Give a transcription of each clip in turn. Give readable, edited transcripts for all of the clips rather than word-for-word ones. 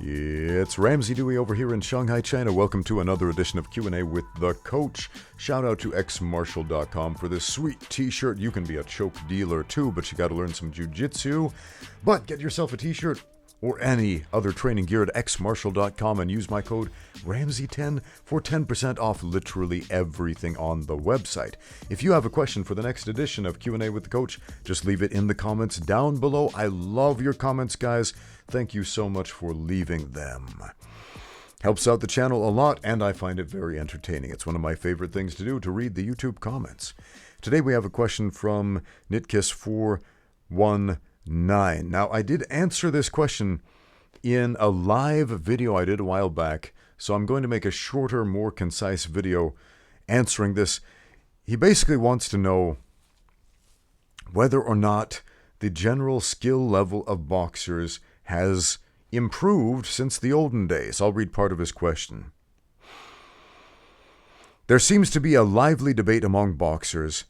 It's Ramsey Dewey over here in Shanghai, China. Welcome to another edition of Q&A with the Coach. Shout out to xmartial.com for this sweet t-shirt. You can be a choke dealer too, but you got to learn some jiu-jitsu. But get yourself a t-shirt or any other training gear at xmartial.com and use my code Ramsey10 for 10% off literally everything on the website. If you have a question for the next edition of Q&A with the Coach, just leave it in the comments down below. I love your comments, guys. Thank you so much for leaving them. Helps out the channel a lot, and I find it very entertaining. It's one of my favorite things to do, to read the YouTube comments. Today we have a question from Nitkiss419. Now, I did answer this question in a live video I did a while back, so I'm going to make a shorter, more concise video answering this. He basically wants to know whether or not the general skill level of boxers has improved since the olden days. I'll read part of his question. There seems to be a lively debate among boxers.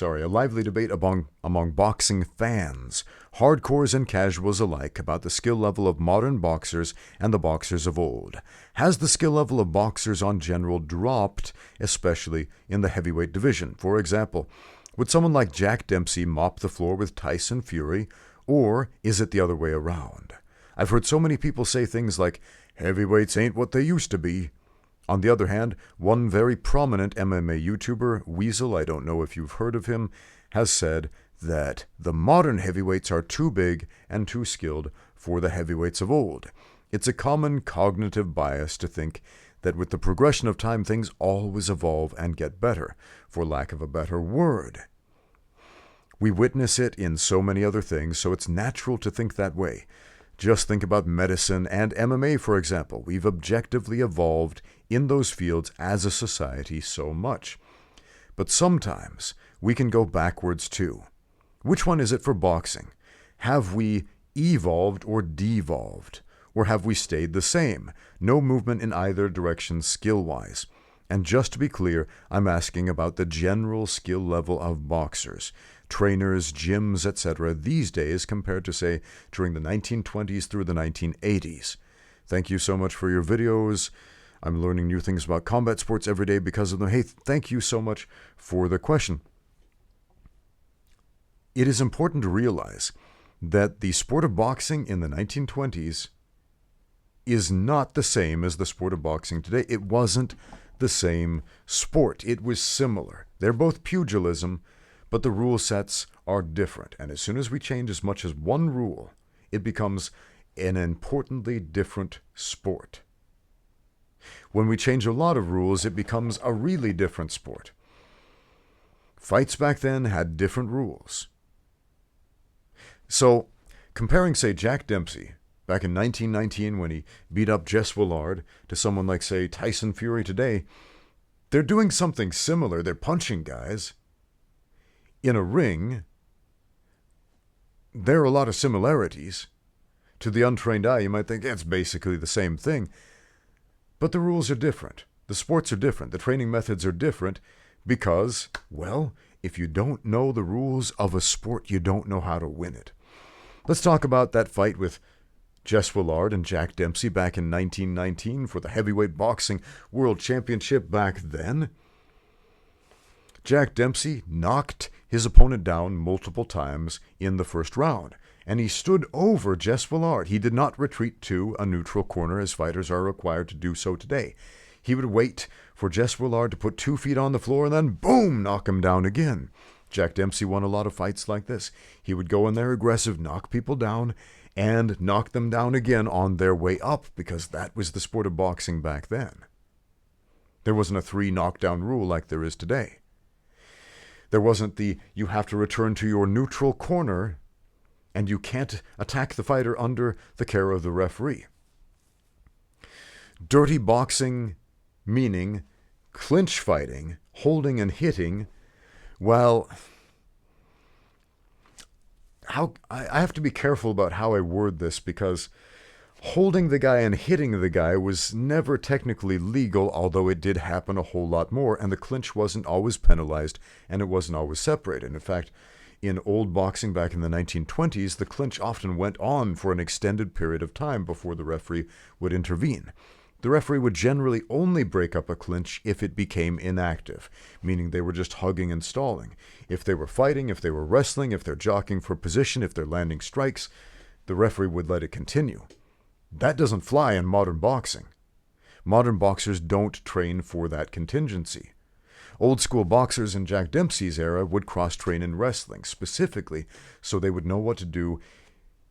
A lively debate among boxing fans, hardcores and casuals alike, about the skill level of modern boxers and the boxers of old. Has the skill level of boxers on general dropped, especially in the heavyweight division? For example, would someone like Jack Dempsey mop the floor with Tyson Fury, or is it the other way around? I've heard so many people say things like, heavyweights ain't what they used to be. On the other hand, one very prominent MMA YouTuber, Weasel, I don't know if you've heard of him, has said that the modern heavyweights are too big and too skilled for the heavyweights of old. It's a common cognitive bias to think that with the progression of time, things always evolve and get better, for lack of a better word. We witness it in so many other things, so it's natural to think that way. Just think about medicine and MMA, for example. We've objectively evolved in those fields as a society so much. But sometimes we can go backwards too. Which one is it for boxing? Have we evolved or devolved? Or have we stayed the same? No movement in either direction skill-wise. And just to be clear, I'm asking about the general skill level of boxers, trainers, gyms, etc. these days compared to, say, during the 1920s through the 1980s. Thank you so much for your videos. I'm learning new things about combat sports every day because of them. Hey, thank you so much for the question. It is important to realize that the sport of boxing in the 1920s is not the same as the sport of boxing today. It wasn't the same sport. It was similar. They're both pugilism, but the rule sets are different. And as soon as we change as much as one rule, it becomes an importantly different sport. When we change a lot of rules, it becomes a really different sport. Fights back then had different rules. So, comparing, say, Jack Dempsey back in 1919 when he beat up Jess Willard to someone like, say, Tyson Fury today, they're doing something similar. They're punching guys. In a ring, there are a lot of similarities. To the untrained eye, you might think it's basically the same thing. But the rules are different. The sports are different. The training methods are different because, well, if you don't know the rules of a sport, you don't know how to win it. Let's talk about that fight with Jess Willard and Jack Dempsey back in 1919 for the heavyweight boxing world championship back then. Jack Dempsey knocked his opponent down multiple times in the first round, and he stood over Jess Willard. He did not retreat to a neutral corner as fighters are required to do so today. He would wait for Jess Willard to put 2 feet on the floor and then, boom, knock him down again. Jack Dempsey won a lot of fights like this. He would go in there aggressive, knock people down, and knock them down again on their way up, because that was the sport of boxing back then. There wasn't a 3 knockdown rule like there is today. There wasn't the, you have to return to your neutral corner and you can't attack the fighter under the care of the referee. Dirty boxing, meaning clinch fighting, holding and hitting, well, I have to be careful about how I word this, because holding the guy and hitting the guy was never technically legal, although it did happen a whole lot more, and the clinch wasn't always penalized, and it wasn't always separated. In fact, In old boxing back in the 1920s, the clinch often went on for an extended period of time before the referee would intervene. The referee would generally only break up a clinch if it became inactive, meaning they were just hugging and stalling. If they were fighting, if they were wrestling, if they're jockeying for position, if they're landing strikes, the referee would let it continue. That doesn't fly in modern boxing. Modern boxers don't train for that contingency. Old school boxers in Jack Dempsey's era would cross-train in wrestling, specifically so they would know what to do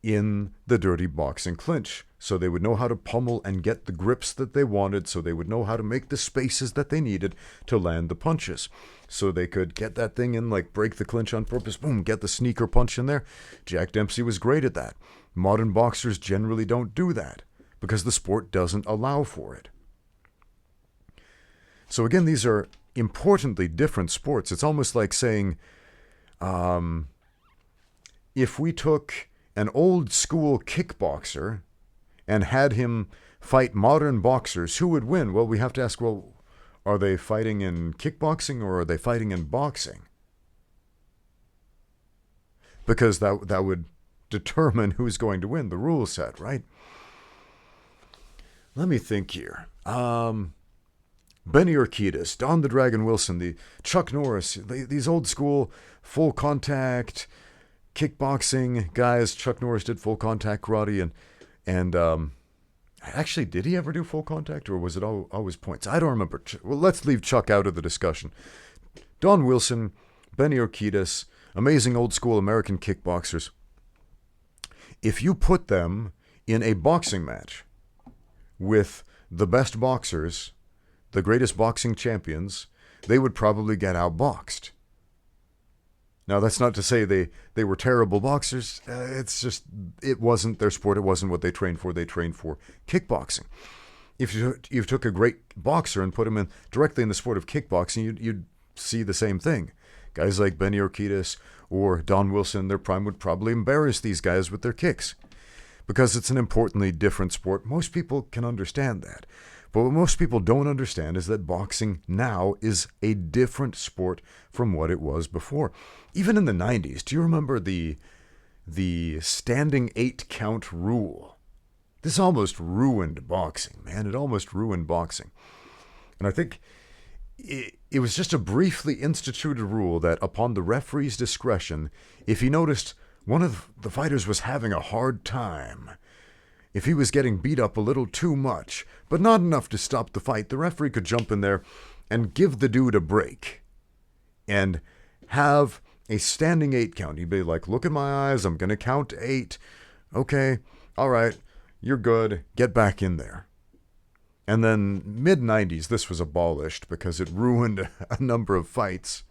in the dirty boxing clinch. So they would know how to pummel and get the grips that they wanted, so they would know how to make the spaces that they needed to land the punches. So they could get that thing in, like break the clinch on purpose, boom, get the sneaker punch in there. Jack Dempsey was great at that. Modern boxers generally don't do that because the sport doesn't allow for it. So again, these are importantly different sports. It's almost like saying, if we took an old school kickboxer and had him fight modern boxers, who would win? Well, we have to ask, well, are they fighting in kickboxing or are they fighting in boxing? Because that would determine who's going to win, the rule set, right? Let me think here. Benny Urquidez, Don the Dragon Wilson, the Chuck Norris, these old school full contact kickboxing guys. Chuck Norris did full contact karate, and actually, did he ever do full contact, or was it always points? I don't remember. Well, let's leave Chuck out of the discussion. Don Wilson, Benny Urquidez, amazing old school American kickboxers. If you put them in a boxing match with the best boxers, the greatest boxing champions, they would probably get outboxed. Now, that's not to say they were terrible boxers. It's just, it wasn't their sport. It wasn't what they trained for. They trained for kickboxing. If you took a great boxer and put him directly in the sport of kickboxing, you'd see the same thing. Guys like Benny Urquidez or Don Wilson, their prime, would probably embarrass these guys with their kicks because it's an importantly different sport. Most people can understand that. But what most people don't understand is that boxing now is a different sport from what it was before. Even in the 90s, do you remember the standing 8-count rule? This almost ruined boxing, man. It almost ruined boxing. And I think it was just a briefly instituted rule that upon the referee's discretion, if he noticed one of the fighters was having a hard time, if he was getting beat up a little too much, but not enough to stop the fight, the referee could jump in there and give the dude a break and have a standing 8 count. He'd be like, look at my eyes, I'm going to count 8. Okay, all right, you're good, get back in there. And then mid-90s, this was abolished because it ruined a number of fights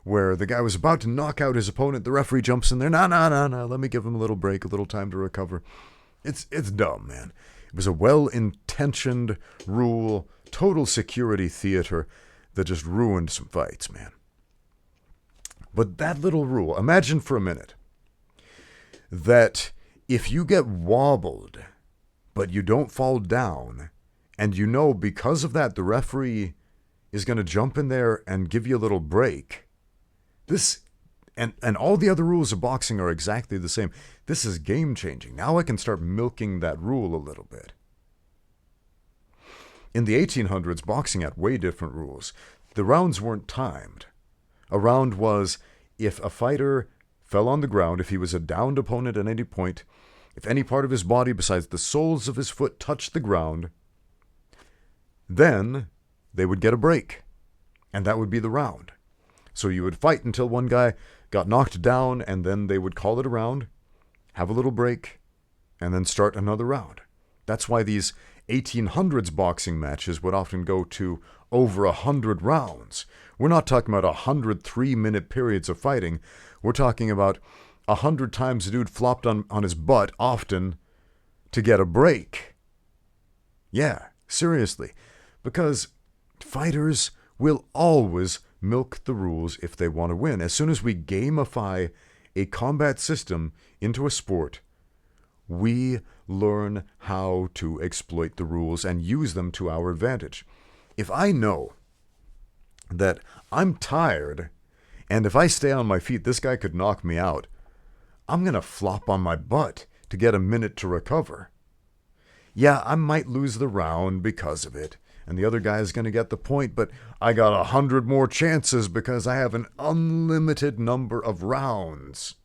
where the guy was about to knock out his opponent, the referee jumps in there, no, let me give him a little break, a little time to recover. It's dumb, man. It was a well-intentioned rule, total security theater that just ruined some fights, man. But that little rule, imagine for a minute that if you get wobbled, but you don't fall down, and you know because of that the referee is going to jump in there and give you a little break, this and all the other rules of boxing are exactly the same. This is game-changing. Now I can start milking that rule a little bit. In the 1800s, boxing had way different rules. The rounds weren't timed. A round was if a fighter fell on the ground, if he was a downed opponent at any point, if any part of his body besides the soles of his foot touched the ground, then they would get a break, and that would be the round. So you would fight until one guy got knocked down, and then they would call it a round, have a little break, and then start another round. That's why these 1800s boxing matches would often go to over 100 rounds. We're not talking about 100 3-minute periods of fighting. We're talking about 100 times the dude flopped on his butt, often to get a break. Yeah, seriously. Because fighters will always milk the rules if they want to win. As soon as we gamify a combat system into a sport, we learn how to exploit the rules and use them to our advantage. If I know that I'm tired And if I stay on my feet, this guy could knock me out. I'm going to flop on my butt to get a minute to recover. Yeah, I might lose the round because of it, and the other guy is going to get the point, but I got 100 more chances because I have an unlimited number of rounds.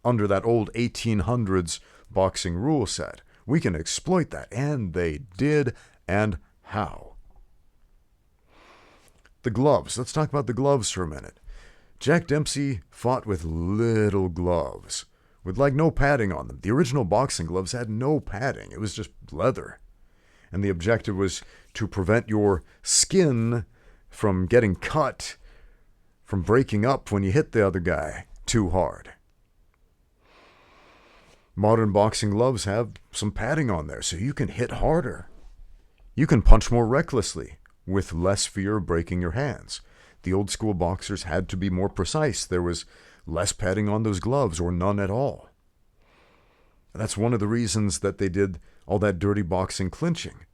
Under that old 1800s boxing rule set, we can exploit that, and they did, and how? The gloves. Let's talk about the gloves for a minute. Jack Dempsey fought with little gloves, with like no padding on them. The original boxing gloves had no padding. It was just leather. And the objective was to prevent your skin from getting cut, from breaking up when you hit the other guy too hard. Modern boxing gloves have some padding on there, so you can hit harder. You can punch more recklessly with less fear of breaking your hands. The old school boxers had to be more precise. There was less padding on those gloves, or none at all. That's one of the reasons that they did all that dirty boxing clinching,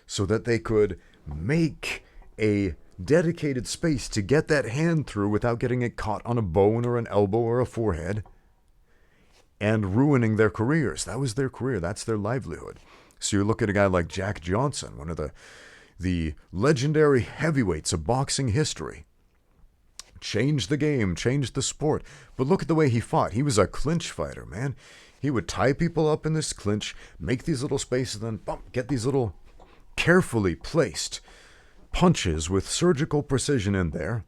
so that they could make a dedicated space to get that hand through without getting it caught on a bone or an elbow or a forehead and ruining their careers. That was their career. That's their livelihood. So you look at a guy like Jack Johnson, one of the legendary heavyweights of boxing history. Changed the game, changed the sport. But look at the way he fought. He was a clinch fighter, man. He would tie people up in this clinch, make these little spaces, then bump, get these little carefully placed punches with surgical precision in there.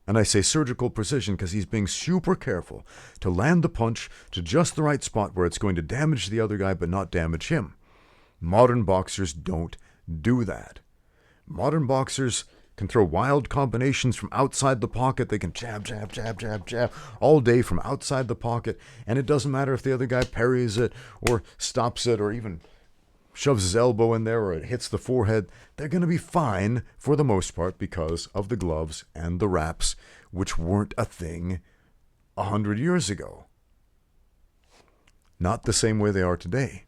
And I say surgical precision because he's being super careful to land the punch to just the right spot where it's going to damage the other guy but not damage him. Modern boxers don't do that. Modern boxers can throw wild combinations from outside the pocket. They can jab, jab, jab, jab, jab all day from outside the pocket, and it doesn't matter if the other guy parries it or stops it or even shoves his elbow in there or it hits the forehead. They're going to be fine for the most part because of the gloves and the wraps, which weren't a thing 100 years ago. Not the same way they are today.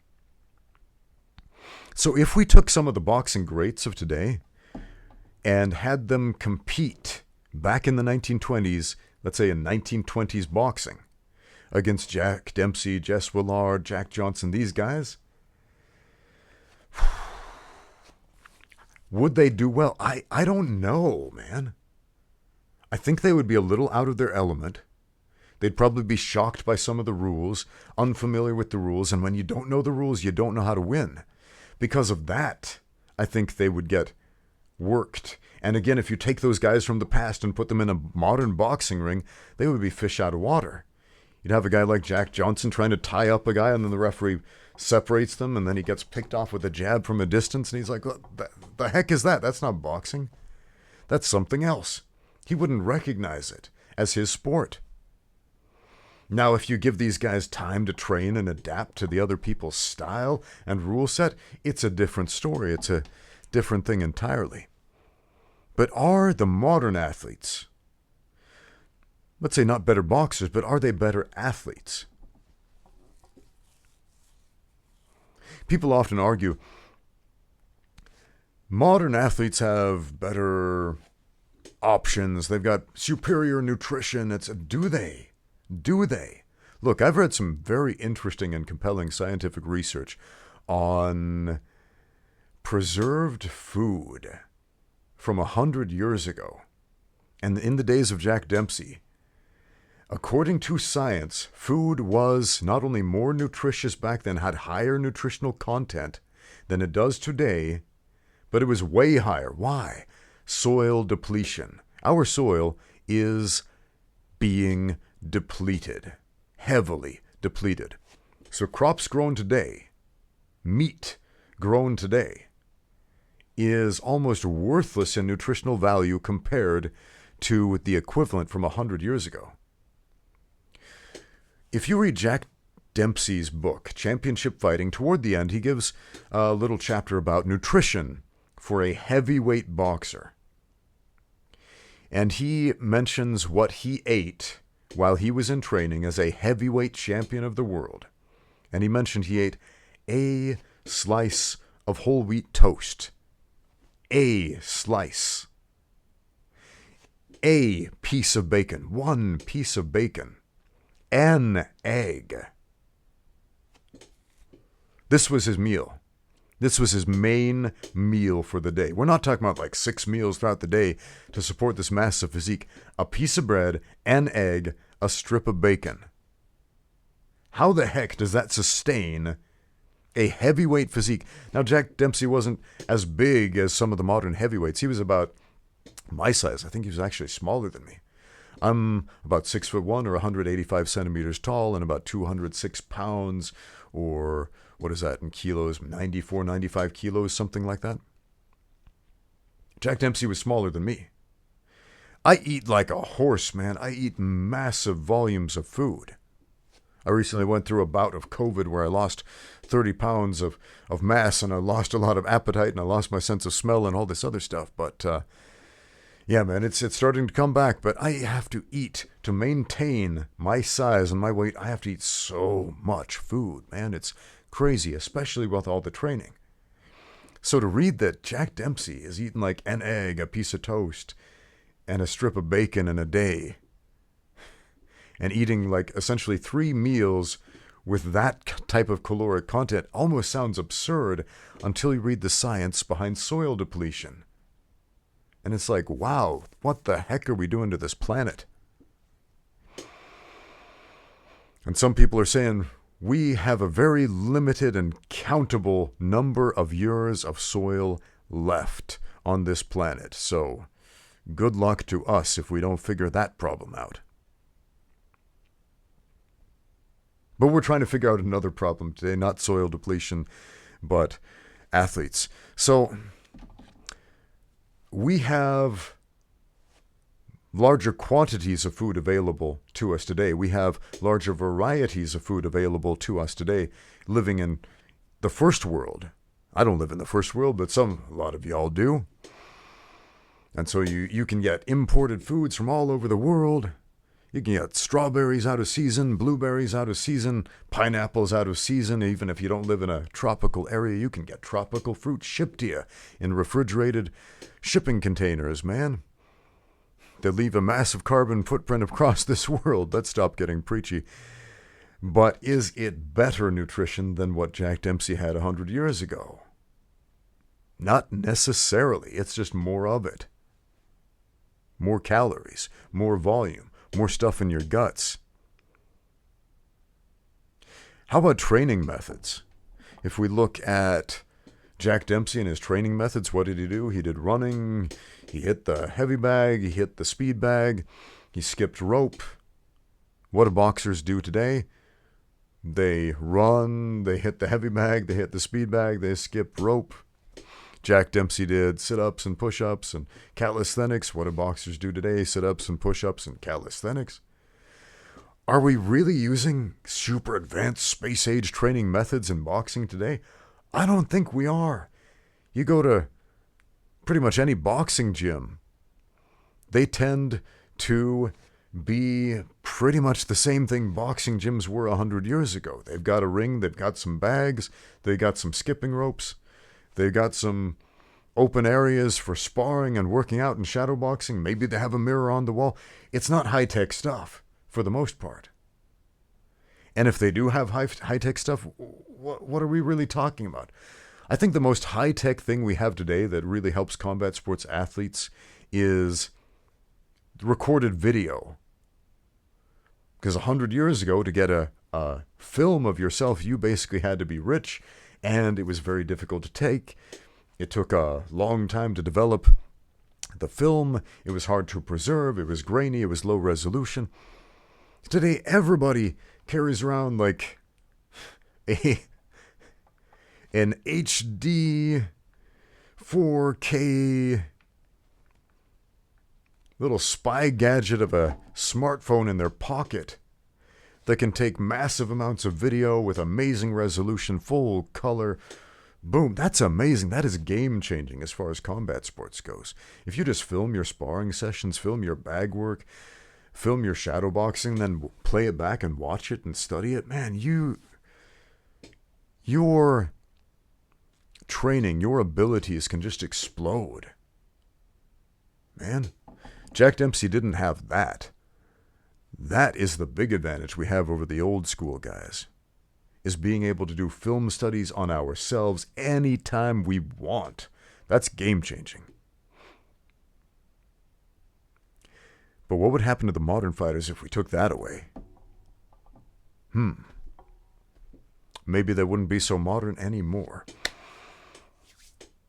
So if we took some of the boxing greats of today and had them compete back in the 1920s, let's say in 1920s boxing, against Jack Dempsey, Jess Willard, Jack Johnson, these guys, would they do well? I don't know, man. I think they would be a little out of their element. They'd probably be shocked by some of the rules, unfamiliar with the rules, and when you don't know the rules, you don't know how to win. Because of that, I think they would get worked. And again, if you take those guys from the past and put them in a modern boxing ring, they would be fish out of water. You'd have a guy like Jack Johnson trying to tie up a guy, and then the referee separates them, and then he gets picked off with a jab from a distance, and he's like, the heck is that? That's not boxing. That's something else. He wouldn't recognize it as his sport. Now, if you give these guys time to train and adapt to the other people's style and rule set, it's a different story. It's a different thing entirely. But are the modern athletes, let's say not better boxers, but are they better athletes? People often argue modern athletes have better options. They've got superior nutrition. Do they? Do they? Look, I've read some very interesting and compelling scientific research on preserved food from 100 years ago. And in the days of Jack Dempsey, according to science, food was not only more nutritious back then, had higher nutritional content than it does today, but it was way higher. Why? Soil depletion. Our soil is being depleted, heavily depleted. So crops grown today, meat grown today, is almost worthless in nutritional value compared to the equivalent from 100 years ago. If you read Jack Dempsey's book, Championship Fighting, toward the end, he gives a little chapter about nutrition for a heavyweight boxer. And he mentions what he ate while he was in training as a heavyweight champion of the world. And he mentioned he ate a slice of whole wheat toast. A slice. a piece of bacon, one piece of bacon, an egg. This was his meal. This was his main meal for the day. We're not talking about like 6 meals throughout the day to support this massive physique. A piece of bread, an egg, a strip of bacon. How the heck does that sustain a heavyweight physique? Now, Jack Dempsey wasn't as big as some of the modern heavyweights. He was about my size. I think he was actually smaller than me. I'm about 6'1" or 185 centimeters tall and about 206 pounds, or what is that in kilos? 94, 95 kilos, something like that. Jack Dempsey was smaller than me. I eat like a horse, man. I eat massive volumes of food. I recently went through a bout of COVID where I lost 30 pounds of mass, and I lost a lot of appetite, and I lost my sense of smell and all this other stuff. But yeah, man, it's starting to come back. But I have to eat to maintain my size and my weight. I have to eat so much food, man. It's crazy, especially with all the training. So to read that Jack Dempsey is eating like an egg, a piece of toast, and a strip of bacon in a day, and eating like essentially 3 meals with that type of caloric content almost sounds absurd until you read the science behind soil depletion. And it's like, wow, what the heck are we doing to this planet? And some people are saying we have a very limited and countable number of years of soil left on this planet. So good luck to us if we don't figure that problem out. But we're trying to figure out another problem today, not soil depletion, but athletes. So we have larger quantities of food available to us today. We have larger varieties of food available to us today, living in the first world. I don't live in the first world, but a lot of y'all do. And so you can get imported foods from all over the world. You can get strawberries out of season, blueberries out of season, pineapples out of season. Even if you don't live in a tropical area, you can get tropical fruit shipped to you in refrigerated shipping containers, man. They leave a massive carbon footprint across this world. Let's stop getting preachy. But is it better nutrition than what Jack Dempsey had 100 years ago? Not necessarily. It's just more of it. More calories, more volume, more stuff in your guts. How about training methods? If we look at Jack Dempsey and his training methods, what did he do? He did running, he hit the heavy bag, he hit the speed bag, he skipped rope. What do boxers do today? They run, they hit the heavy bag, they hit the speed bag, they skip rope. Jack Dempsey did sit-ups and push-ups and calisthenics. What do boxers do today? Sit-ups and push-ups and calisthenics. Are we really using super advanced space-age training methods in boxing today? I don't think we are. You go to pretty much any boxing gym, they tend to be pretty much the same thing boxing gyms were 100 years ago. They've got a ring, they've got some bags, they've got some skipping ropes, they've got some open areas for sparring and working out and shadow boxing. Maybe they have a mirror on the wall. It's not high-tech stuff for the most part. And if they do have high-tech stuff, what are we really talking about? I think the most high-tech thing we have today that really helps combat sports athletes is recorded video. Because 100 years ago, to get a film of yourself, you basically had to be rich, and it was very difficult to take. It took a long time to develop the film. It was hard to preserve. It was grainy. It was low resolution. Today, everybody carries around like an HD 4K little spy gadget of a smartphone in their pocket that can take massive amounts of video with amazing resolution, full color. Boom, that's amazing. That is game-changing as far as combat sports goes. If you just film your sparring sessions, film your bag work, film your shadow boxing, then play it back and watch it and study it, man, your training, your abilities can just explode. Man, Jack Dempsey didn't have that. That is the big advantage we have over the old school guys, is being able to do film studies on ourselves anytime we want. That's game-changing. But what would happen to the modern fighters if we took that away? Maybe they wouldn't be so modern anymore.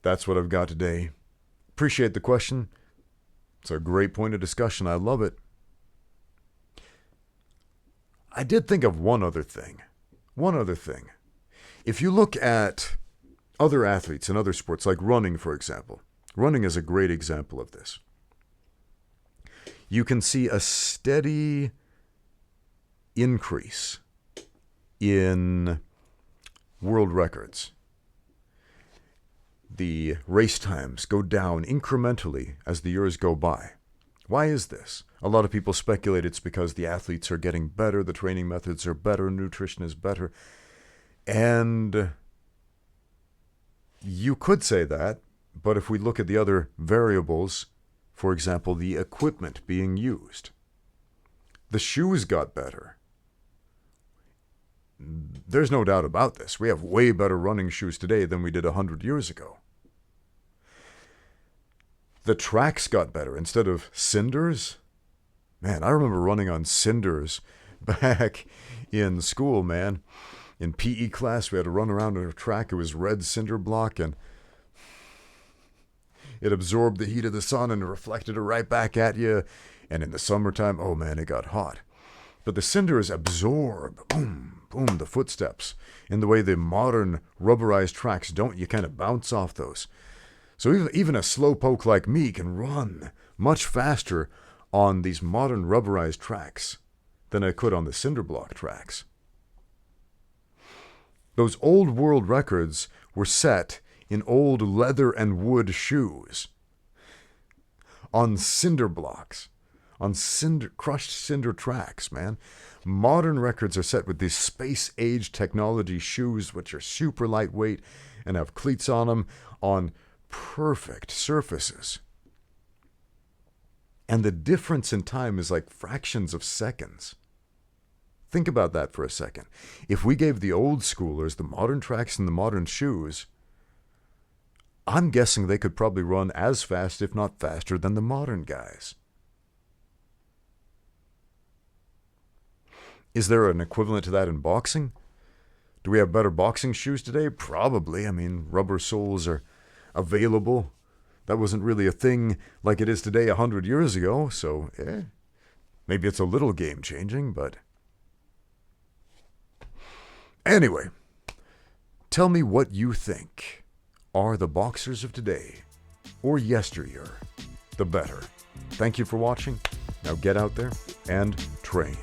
That's what I've got today. Appreciate the question. It's a great point of discussion. I love it. I did think of one other thing. If you look at other athletes in other sports, like running, for example. Running is a great example of this. You can see a steady increase in world records. The race times go down incrementally as the years go by. Why is this? A lot of people speculate it's because the athletes are getting better, the training methods are better, nutrition is better. And you could say that, but if we look at the other variables, for example, the equipment being used, the shoes got better. There's no doubt about this. We have way better running shoes today than we did 100 years ago. The tracks got better. Instead of cinders, man, I remember running on cinders back in school, man. In PE class, we had to run around on a track. It was red cinder block, and it absorbed the heat of the sun and reflected it right back at you. And in the summertime, oh man, it got hot. But the cinders absorb, boom, boom, the footsteps in the way the modern rubberized tracks don't. You kind of bounce off those. So even a slowpoke like me can run much faster on these modern rubberized tracks than I could on the cinder block tracks. Those old world records were set in old leather and wood shoes, on cinder blocks, on crushed cinder tracks, man. Modern records are set with these space-age technology shoes, which are super lightweight and have cleats on them, on perfect surfaces. And the difference in time is like fractions of seconds. Think about that for a second. If we gave the old schoolers the modern tracks and the modern shoes, I'm guessing they could probably run as fast, if not faster, than the modern guys. Is there an equivalent to that in boxing? Do we have better boxing shoes today? Probably. I mean, rubber soles are available. That wasn't really a thing like it is today 100 years ago, so maybe it's a little game-changing, but anyway, tell me what you think. Are the boxers of today or yesteryear the better? Thank you for watching. Now get out there and train.